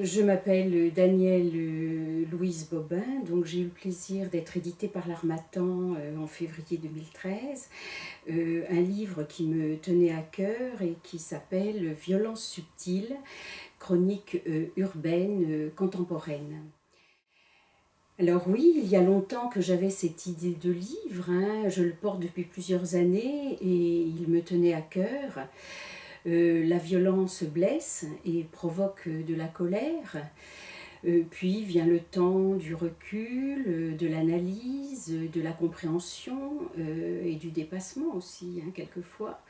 Je m'appelle Danielle Louise Bobin, donc j'ai eu le plaisir d'être éditée par l'Harmattan en février 2013. Un livre qui me tenait à cœur et qui s'appelle Violence subtile, chronique urbaine contemporaine. Alors oui, il y a longtemps que j'avais cette idée de livre, je le porte depuis plusieurs années et il me tenait à cœur. La violence blesse et provoque de la colère. Puis vient le temps du recul, de l'analyse, de la compréhension et du dépassement aussi, quelquefois.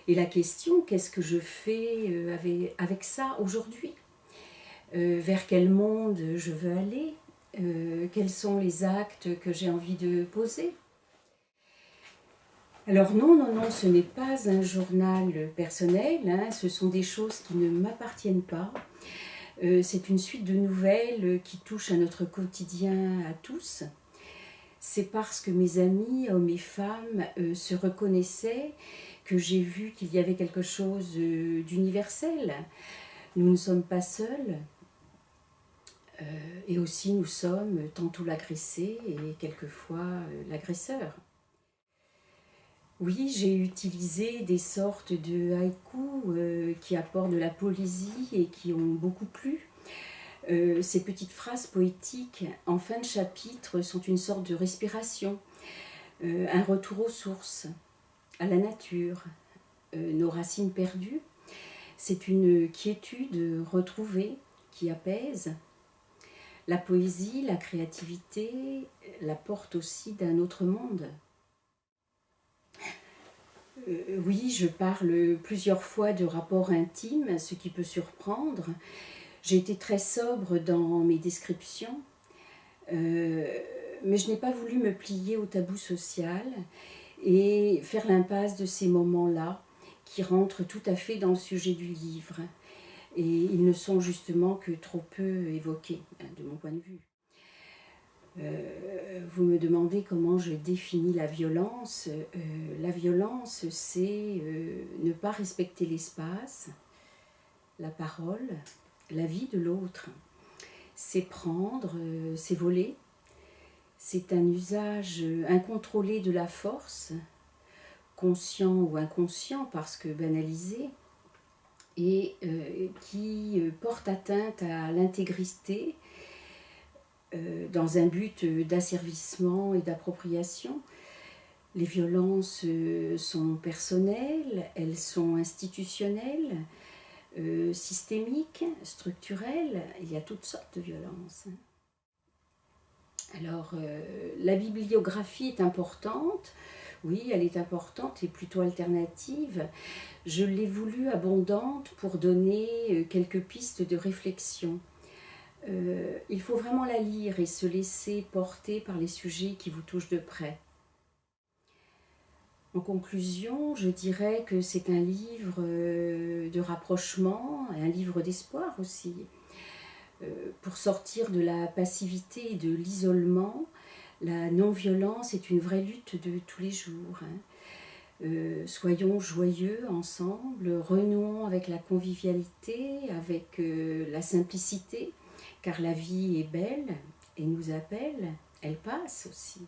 Et la question, qu'est-ce que je fais avec ça aujourd'hui? Vers quel monde je veux aller? Quels sont les actes que j'ai envie de poser? Alors non, ce n'est pas un journal personnel, ce sont des choses qui ne m'appartiennent pas. C'est une suite de nouvelles qui touchent à notre quotidien à tous. C'est parce que mes amis, hommes et femmes, se reconnaissaient que j'ai vu qu'il y avait quelque chose d'universel. Nous ne sommes pas seuls, et aussi nous sommes tantôt l'agressé et quelquefois l'agresseur. Oui, j'ai utilisé des sortes de haïkus qui apportent de la poésie et qui ont beaucoup plu. Ces petites phrases poétiques en fin de chapitre sont une sorte de respiration, un retour aux sources, à la nature, nos racines perdues. C'est une quiétude retrouvée qui apaise. La poésie, la créativité, la porte aussi d'un autre monde. Oui, je parle plusieurs fois de rapports intimes, ce qui peut surprendre. J'ai été très sobre dans mes descriptions, mais je n'ai pas voulu me plier au tabou social et faire l'impasse de ces moments-là qui rentrent tout à fait dans le sujet du livre. Et ils ne sont justement que trop peu évoqués, de mon point de vue. Vous me demandez comment je définis la violence. La violence, c'est ne pas respecter l'espace, la parole, la vie de l'autre. C'est prendre, c'est voler. C'est un usage incontrôlé de la force, conscient ou inconscient parce que banalisé, et qui porte atteinte à l'intégrité dans un but d'asservissement et d'appropriation. Les violences sont personnelles, elles sont institutionnelles, systémiques, structurelles. Il y a toutes sortes de violences. Alors, la bibliographie est importante. Oui, elle est importante et plutôt alternative. Je l'ai voulu abondante pour donner quelques pistes de réflexion. Il faut vraiment la lire et se laisser porter par les sujets qui vous touchent de près. En conclusion, je dirais que c'est un livre de rapprochement, un livre d'espoir aussi. Pour sortir de la passivité et de l'isolement, la non-violence est une vraie lutte de tous les jours. Soyons joyeux ensemble, renouons avec la convivialité, avec la simplicité, car la vie est belle et nous appelle, elle passe aussi.